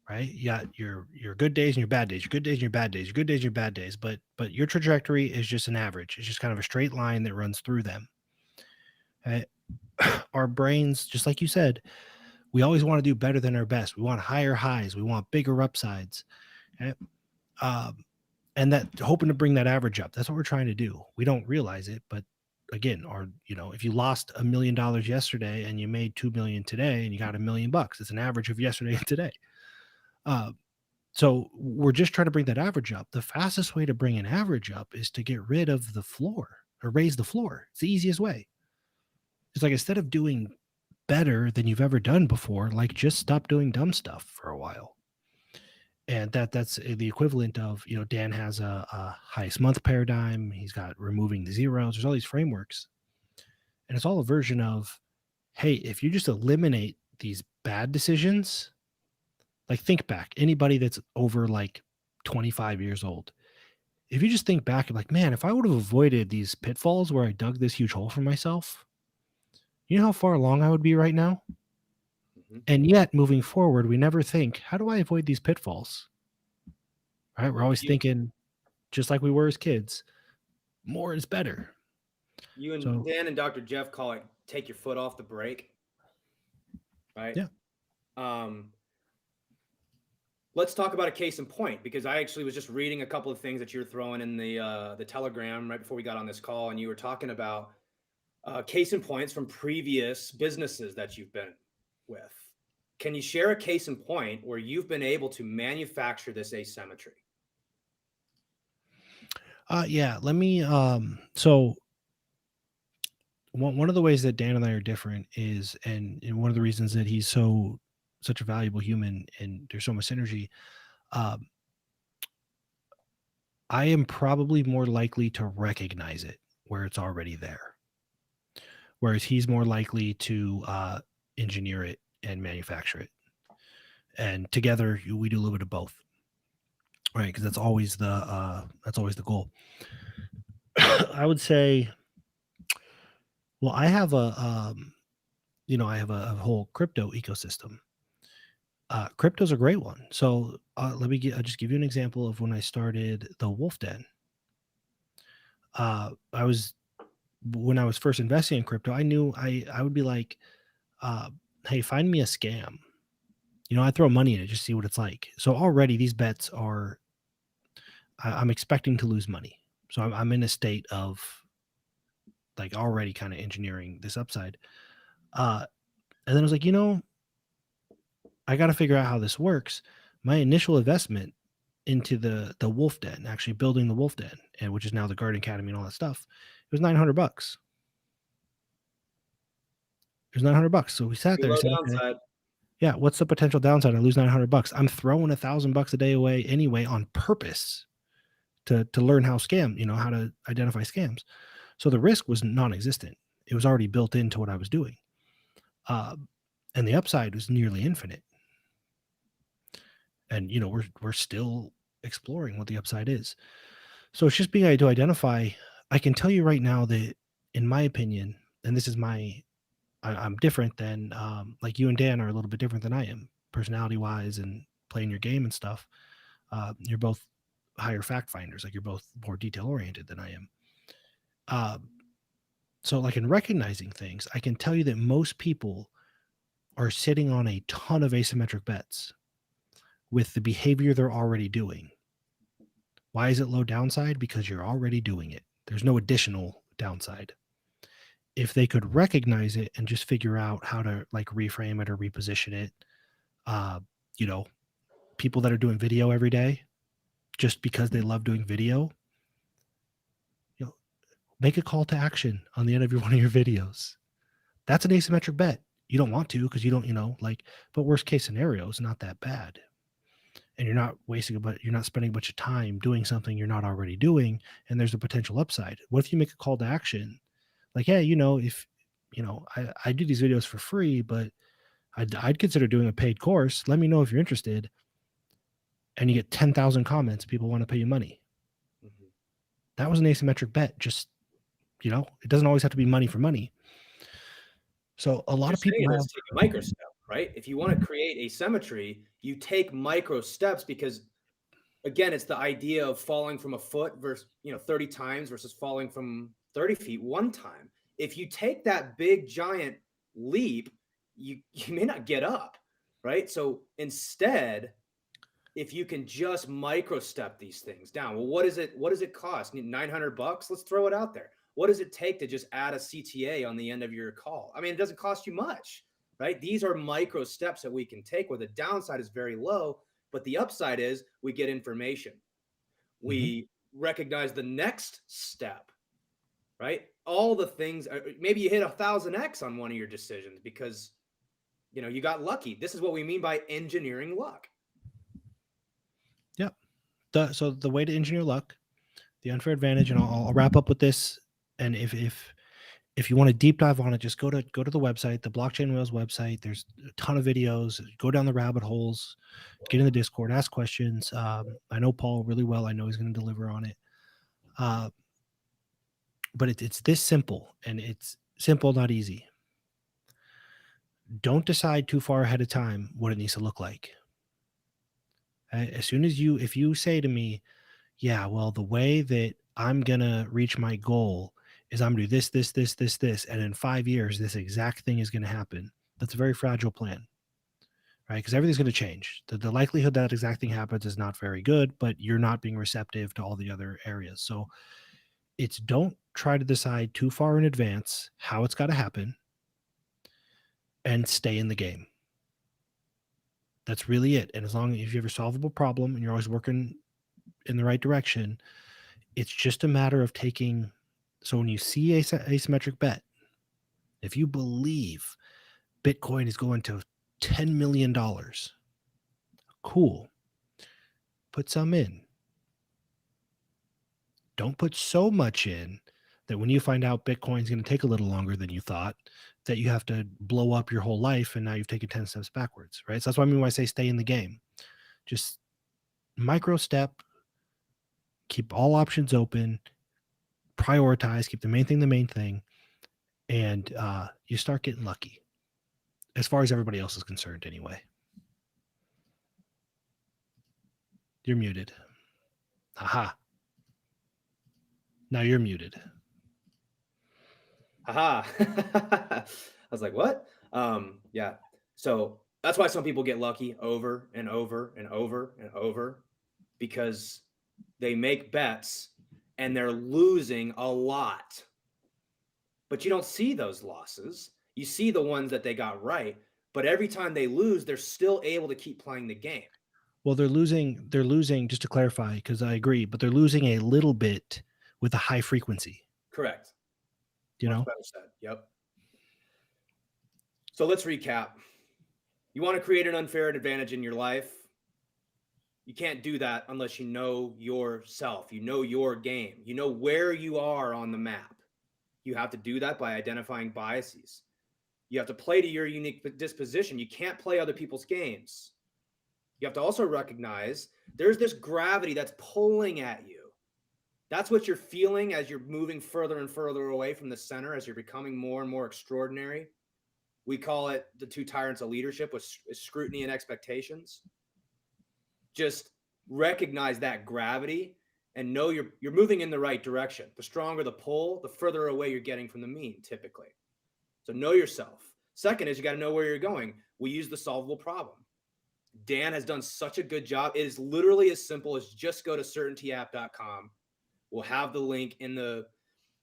right? You got your good days and your bad days, your good days and your bad days, your good days and your bad days, but your trajectory is just an average. It's just kind of a straight line that runs through them. Right? Our brains, just like you said, we always want to do better than our best. We want higher highs, we want bigger upsides. Right? And that hoping to bring that average up. That's what we're trying to do. We don't realize it, but again, if you lost $1 million yesterday and you made 2 million today and you got $1 million, it's an average of yesterday and today. So we're just trying to bring that average up. The fastest way to bring an average up is to get rid of the floor or raise the floor. It's the easiest way. It's like, instead of doing better than you've ever done before, like, just stop doing dumb stuff for a while. And that's the equivalent of, Dan has a highest month paradigm. He's got removing the zeros. There's all these frameworks. And it's all a version of, hey, if you just eliminate these bad decisions, like think back, anybody that's over like 25 years old, if you just think back and like, man, if I would have avoided these pitfalls where I dug this huge hole for myself, you know how far along I would be right now? Mhm. And yet moving forward, we never think, how do I avoid these pitfalls? Right? We're always You, thinking, just like we were as kids, more is better. you and So Dan and Dr. Jeff call it take your foot off the brake, right? yeah. Um, let's talk about a case in point, because I actually was just reading a couple of things that you're throwing in the Telegram right before we got on this call, and you were talking about case in points from previous businesses that you've been with. Can you share a case in point where you've been able to manufacture this asymmetry? Yeah, let me so one of the ways that Dan and I are different is, and one of the reasons that he's such a valuable human and there's so much synergy, um, I am probably more likely to recognize it where it's already there, whereas he's more likely to engineer it and manufacture it. And together we do a little bit of both, right? Because that's always the goal. I would say, well, I have I have a whole crypto ecosystem. Crypto's a great one. So I'll just give you an example of when I started the Wolf Den. I was When I was first investing in crypto, I knew I would be like, uh, "Hey, find me a scam." I'd throw money in it just see what it's like. So already these bets are, I'm expecting to lose money. So I'm in a state of like already kind of engineering this upside. Uh, and then I was like, I got to figure out how this works. My initial investment into the Wolf Den, actually building the Wolf Den, and which is now the Garden Academy and all that stuff, it was $900. It was $900. So we sat Pretty there and low said, okay, downside. yeah, what's the potential downside? I lose $900. I'm throwing $1,000 a day away anyway on purpose to learn how to identify scams. So the risk was non-existent. It was already built into what I was doing, uh, and the upside was nearly infinite. And we're still exploring what the upside is. So it's just being able to identify. I can tell you right now that, in my opinion, and this is I'm different than like you and Dan are a little bit different than I am, personality wise and playing your game and stuff. You're both higher fact finders, like you're both more detail oriented than I am. Uh, so, like in recognizing things, I can tell you that most people are sitting on a ton of asymmetric bets with the behavior they're already doing. Why is it low downside? Because you're already doing it. There's no additional downside. If they could recognize it and just figure out how to like reframe it or reposition it, uh, you know, people that are doing video every day just because they love doing video, you know, make a call to action on the end of one of your videos. That's an asymmetric bet. You don't want to because you don't, but worst case scenario is not that bad. And you're not you're not spending a bunch of time doing something you're not already doing, and there's a potential upside. What if you make a call to action? Like, hey, if I do these videos for free, but I'd consider doing a paid course. Let me know if you're interested. And you get 10,000 comments. People want to pay you money. Mhm. That was an asymmetric bet. Just, it doesn't always have to be money for money. So a What lot you're of people saying have, is take a micro step, right? If you want to create asymmetry, you take micro steps, because again, it's the idea of falling from a foot versus 30 times versus falling from 30 feet one time. If you take that big giant leap, you may not get up, right? So instead, if you can just micro step these things down, well, what does it cost? $900? Let's throw it out there. What does it take to just add a CTA on the end of your call? I mean, it doesn't cost you much, right? These are micro steps that we can take where the downside is very low, but the upside is we get information. Mhm. We recognize the next step, right? All the things, maybe you hit 1,000x on one of your decisions because you got lucky. This is what we mean by engineering luck. Yeah. So the way to engineer luck, the unfair advantage, and I'll wrap up with this. And if if you want to deep dive on it, just go to the website, the Blockchain Whales website. There's a ton of videos. Go down the rabbit holes, get in the Discord, ask questions. I know Paul really well. I know he's going to deliver on it. But it's this simple, and it's simple, not easy. Don't decide too far ahead of time what it needs to look like. As soon as if you say to me, yeah, well, the way that I'm going to reach my goal is I'm going to do this, and in 5 years, this exact thing is going to happen. That's a very fragile plan, right? Because everything's going to change. The likelihood that exact thing happens is not very good, but you're not being receptive to all the other areas. So it's don't try to decide too far in advance how it's got to happen, and stay in the game. That's really it. And as long as you have a solvable problem and you're always working in the right direction, it's just a matter of taking. So when you see asymmetric bet, if you believe Bitcoin is going to $10 million, cool, put some in. Don't put so much in that when you find out Bitcoin's going to take a little longer than you thought, that you have to blow up your whole life and now you've taken 10 steps backwards, right? So that's what I mean when I say stay in the game. Just micro step, keep all options open, prioritize, keep the main thing, and you start getting lucky, as far as everybody else is concerned anyway. You're muted. Aha. Now you're muted. Haha. I was like, what? Yeah. So that's why some people get lucky over and over and over and over, because they make bets and they're losing a lot. But you don't see those losses. You see the ones that they got right. But every time they lose, they're still able to keep playing the game. Well, they're losing, just to clarify, because I agree, but they're losing a little bit with a high frequency. Correct. You know? Much better said. Yep. So let's recap. You want to create an unfair advantage in your life. You can't do that unless you know yourself. You know your game. You know where you are on the map. You have to do that by identifying biases. You have to play to your unique disposition. You can't play other people's games. You have to also recognize there's this gravity that's pulling at you. That's what you're feeling as you're moving further and further away from the center, as you're becoming more and more extraordinary. We call it the two tyrants of leadership, with scrutiny and expectations. Just recognize that gravity and know you're moving in the right direction. The stronger the pull, the further away you're getting from the mean, typically. So know yourself. Second is you got to know where you're going. We use the solvable problem. Dan has done such a good job. It is literally as simple as just go to certaintyapp.com. We'll have the link in the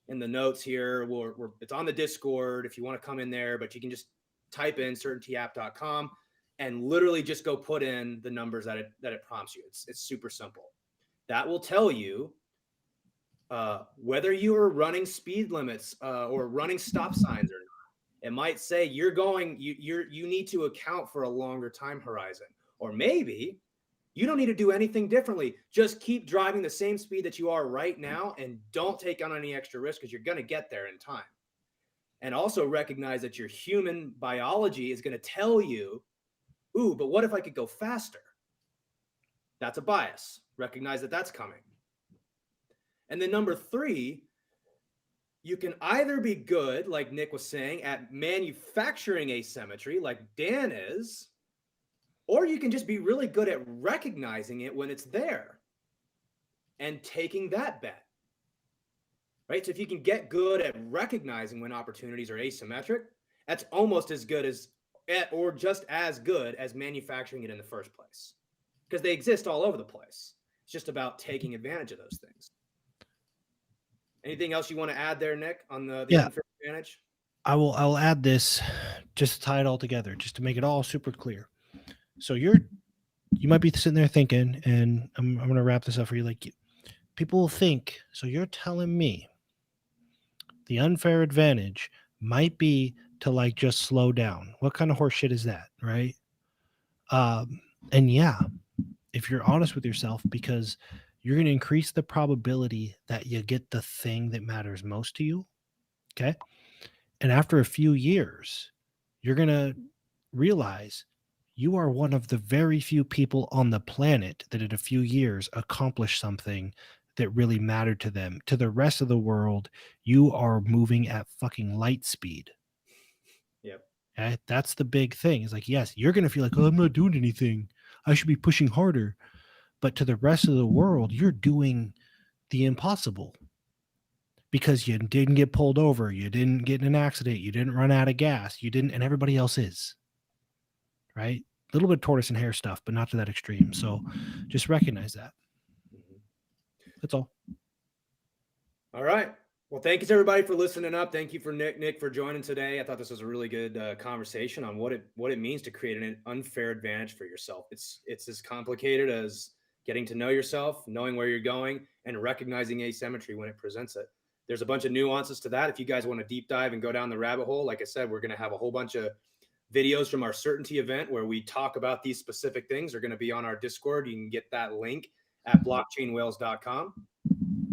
notes here. It's on the Discord if you want to come in there, but you can just type in certaintyapp.com and literally just go put in the numbers that it prompts you. It's super simple. That will tell you whether you are running speed limits or running stop signs or not. It might say you need to account for a longer time horizon, or maybe you don't need to do anything differently. Just keep driving the same speed that you are right now and don't take on any extra risk, because you're going to get there in time. And also recognize that your human biology is going to tell you, ooh, but what if I could go faster? That's a bias. Recognize that that's coming. And then number 3, you can either be good, like Nick was saying, at manufacturing asymmetry, like Dan is, or you can just be really good at recognizing it when it's there and taking that bet, right? So if you can get good at recognizing when opportunities are asymmetric, that's almost as good as, or just as good as manufacturing it in the first place, because they exist all over the place. It's just about taking advantage of those things. Anything else you want to add there, Nick, on the unfair advantage? I'll add this just to tie it all together, just to make it all super clear. So you might be sitting there thinking, and I'm going to wrap this up for you. Like, people will think, so you're telling me the unfair advantage might be to like just slow down. What kind of horseshit is that, right? And yeah, if you're honest with yourself, because you're going to increase the probability that you get the thing that matters most to you. Okay. And after a few years, you're going to realize you are one of the very few people on the planet that in a few years accomplished something that really mattered to them. To the rest of the world, you are moving at fucking light speed. Yep. Okay? That's the big thing. It's like, yes, you're going to feel like, oh, I'm not doing anything. I should be pushing harder. But to the rest of the world, you're doing the impossible because you didn't get pulled over. You didn't get in an accident. You didn't run out of gas. You didn't, and everybody else is. Right? A little bit of tortoise and hare stuff, but not to that extreme. So just recognize that. Mhm. That's all. All right. Well, thank you to everybody for listening up. Thank you for Nick for joining today. I thought this was a really good conversation on what it means to create an unfair advantage for yourself. It's as complicated as getting to know yourself, knowing where you're going, and recognizing asymmetry when it presents it. There's a bunch of nuances to that. If you guys want to deep dive and go down the rabbit hole, like I said, we're going to have a whole bunch of videos from our certainty event where we talk about these specific things. Are going to be on our Discord. You can get that link at blockchainwhales.com.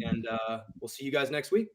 And we'll see you guys next week.